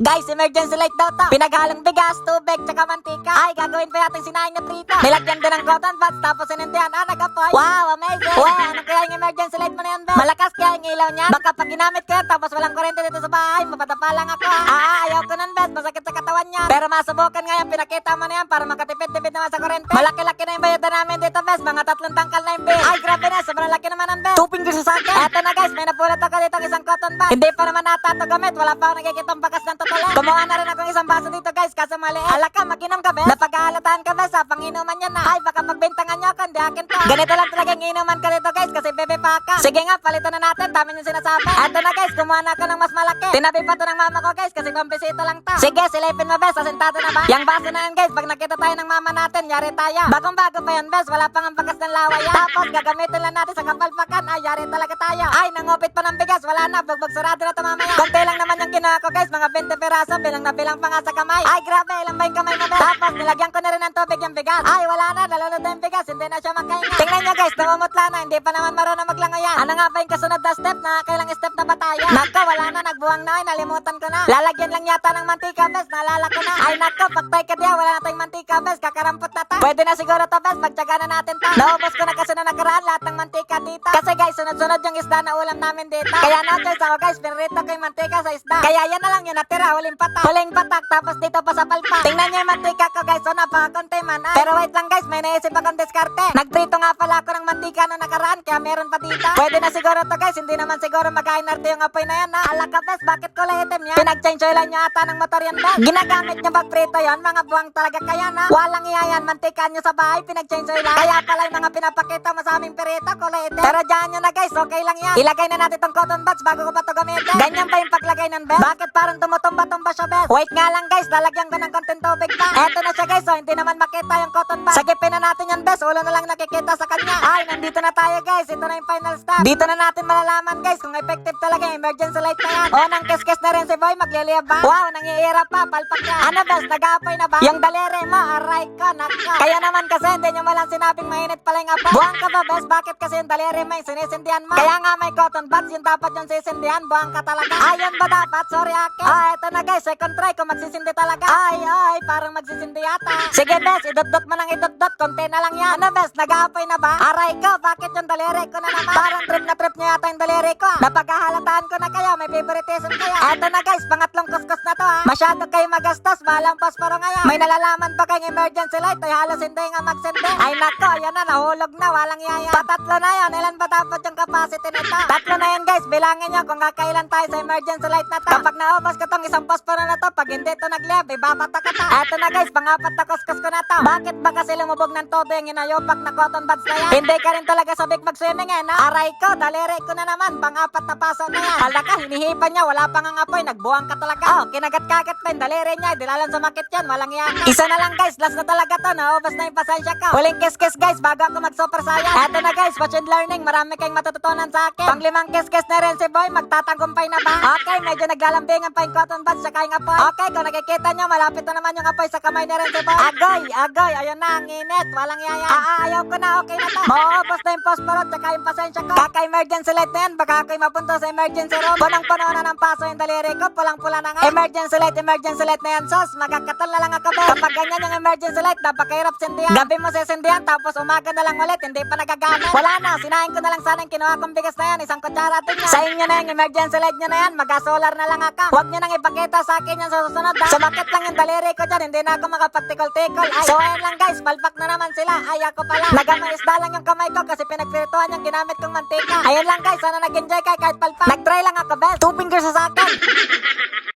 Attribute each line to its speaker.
Speaker 1: Guys, emergency light daw to. Pinaghalong bigas, tubig, tsaka mantika. Ay, gagawin pa yating sinaing na prito. Nilagyan din ng cotton buds, tapos sinindihan. Nagapoy. Wow, amazing. Well, ano kaya yung emergency light mo na yan, Bes? Malakas kaya yung ilaw niya? Baka pag ginamit ko yan, tapos walang kurente dito sa bahay, mapatapa lang ako. Ayaw ko nun, Bes. Masakit sa katawan niya. Pero masubukan nga yan, pinakita mo na yan para makatipid-tipid naman sa kurente. Malaki-laki na yung bayadan namin dito, Bes. Mga 3 tangkal na yung bill. Ay, grabe na. Sobrang laki naman ang Bes. 2 fingers sa akin. Eto na, guys. May napulot ako dito ng isang cotton bud. Hindi pa naman nata ito gamit. Wala pa ako nakikitang bakas ng totoo. Gumawa na rin akong isang baso dito, guys, kaso mali. Hala ka, mag-inom ka, Bes. Napag-aalataan ka, Bes, ha? Panginuman yan, na. Ay, baka pagbintangan niyo ako, hindi akin to. Ganito lang talaga yung inuman ka dito, guys, kasi bebe pa ka. Sige nga, palitan na natin. Dami yung sinasabi. Eto na, guys, kumuha na ako ng mas malaki. Tinabi pa to ng mama ko, guys, kasi pambisita lang to. Sige, silipin mo, Bes. Asentado na ba? Yang baso na yan, guys. Pag nakita tayo ng mama natin, yari tayo. Bagong-bago pa yan, Bes. Wala pang ang bakas ng lawa yan. Tapos, gagamitin lang natin sa kapalpakan. Ay, yari talaga tayo. Ay, nangupit pa ng bigas. Wala na. Bugbog sarado na to mamaya. Konti lang naman yung ginawa ko, guys. Mga 20 peraso. Bilang na bilang pa nga sa kamay. Ay, grabe. Ilang ba yung kamay mo, Bes? Tapos, nilagyan ko na rin ng tubig yung bigas. Ay, wala na. Lalunod na yung bigas. Hindi na siya makahinga. Tingnan nyo, guys. Namumutla na. Hindi pa naman marunong maglangoyan. Ano nga ba yung kasunod na step? Nakakailang step na ba tayo? Nako, wala na. Nagbuwang na. Ay, nalimutan ko na. Lalagyan lang yata ng mantika, Bes. Naalala ko na. Ay, nako. Pagtay ka diya. Wala na tayong mantika, Bes. Kakarampot na ta. Pwede na siguro to, Bes. Pagtsaga na natin ta. Naubos ko na kasi na nakaraan lahat ng mantika dito. Kasi, guys, sunod-sunod yung isda na ulam namin dito. Kaya na, guys, ako, guys, pinrito ko yung mantika sa isda. Kaya yan na lang yung natira. Huling patak. Huling patak. Tapos dito pa sa palpa. Tingnan nyo yung mantika ko, guys. So, napakakonti man. Ay. Pero wait lang, guys. May naisip akong diskarte. Nagprito nga pala ako ng mantika na nakaraan. Kaya meron pa dito. Pwede na siguro to, guys. Hindi naman siguro mag-ainarte yung apoy na yan, ha? Ala ka, Bes. Bakit kulay itim yan? Pinag-change oil nyo ata ng motor yan, Bes. Ginagamit nyo magprito yon. Mga buwang talaga kaya na. Walang iyayan. Mantika nyo sa bahay. Pinag-change oil. Kaya pala yung mga pinapakita mo sa aming perito, kulay itim. Pero dyan nyo na, guys. Okay lang yan. Ilagay na natin tong cotton buds bago ko pa to gamitin. Ganyan pa yung paglagay ng Bes. Bakit parang tumutumba-tumba siya, Bes? Wait nga lang, guys. Lalagyan ko ng konting tubig pa. Eto na siya, guys. So, hindi naman makita yung cotton bud. Sagipin na natin yan, Bes. Ulo na lang nakikita sa kanya. Ay, nandito na tayo, guys. Ito na yung final step. Dito na natin malalaman, guys, kung effective talaga yung emergency light na yan. O, nang kes-kes na rin si Boy. Magliliyab ba? Wow, nangiira pa. Palpak yan. Ano, Bes? Nag-aapoy na ba? Yung daliri mo, aray ko, naka. Kaya naman kasi, hindi nyo malang sinabing mainit pala yung apoy. Buwang ka ba, Bes? Bakit kasi yung daliri mo yung sinisindihan mo? Kaya nga may cotton buds, yung dapat yung sisindihan. Buwang ka talaga. Ayun ba dapat? Sorry, akin. Eto na, guys. Second try kung magsisindi talaga. Ay, parang magsisindi yata. Sige, Bes. Idot-dot mo nang idot-dot. Konti na lang yan. Ano, Bes? Nag-aapoy na ba? Aray ko, bakit yung daliri ko na naman? Parang trip na trip nyo yata yung daliri ko. Napaghahalataan ko na kayo. May favoritism kayo. Eto na, guys. Pangatlong kuskus na to, ha. Masyado kayo magastos. Malang posporo ngayon. May nalalaman pa kayong emergency light. Ay halos hindi nga magsindi. Ay nako, ayan na. Nahulog na. Walang yaya. Patatlo na yan. Ilan ba dapat yung capacity nito? Tatlo na yan, guys. Bilangin nyo kung kakailan tayo sa emergency light na to. Kapag naubos ko tong isang posporo na to, pag hindi to nagliyab, ibabatak ka ta. Eto na, guys. Pangapat na kuskus ko na to. Bakit ba kasi lumubog ng todo yung inayopak na cotton buds na yan? Hindi ka rin talaga sabik mag-swimming, eh, no? Aray ko, daliri ko na naman. Pangapat na paso na yan. Hala ka, hinihipan niya. Wala pang ang apoy. Nagbuwang ka talaga. Oh, kinagat-kagat pa yung daliri niya. Dilalan sumakit yan. Walang yan. Isa na lang, guys. Last na talaga to. Naubos na yung pasensya ko. Huling kiss-kiss, guys, bago ako mag-super saiyan. Eto na, guys. Watch and learning. Marami kayong matututunan sa akin. Pang-5 kiss-kiss na rin si Boy. Magtatagumpay na ba? Okay, medyo naglalambingan pa yung cotton buds saka yung apoy. Okay, kung nakikita nyo, malapit na naman yung apoy sa kamay na rin si Boy. Agoy, agoy. Ayun na, ang init. Walang yaya. Ayaw ko na. Okay na to. Mauubos na yung posporo saka yung pasensya ko. Kaka-emergency light na yan. Baka ako'y mapunta sa emergency room. Punang-puno na ng paso yung daliri ko. Pulang-pula na nga. Emergency light na yan, sos. Magkakatal na lang ako, Bes. Kapag ganyan yung emergency light, napakahirap sindihan. Gabi mo sisindihan, tapos umaga na lang ulit. Hindi pa nagagamit. Wala na. Sinahin ko na lang sana yung kinuha kong bigas na yan. Isang kutsara din yan. Sa inyo na yung emergency light nyo na yan. Mag-solar na lang ako. Huwag nyo nang ipakita sa akin yan sa susunod, ha. Sumakit lang yung daliri ko dyan. Hindi na ako makapagtikol-tikol. Ay, so ayun lang, guys. Palpak na naman sila. Ay, ako pala. Nagamaisda lang yung kamay ko kasi pinagpirituhan yung ginamit kong mantika. Ayun lang, guys. Sana nag-enjoy kayo kahit palpak. Nag-try lang ako, Bes. 2 fingers sa akin.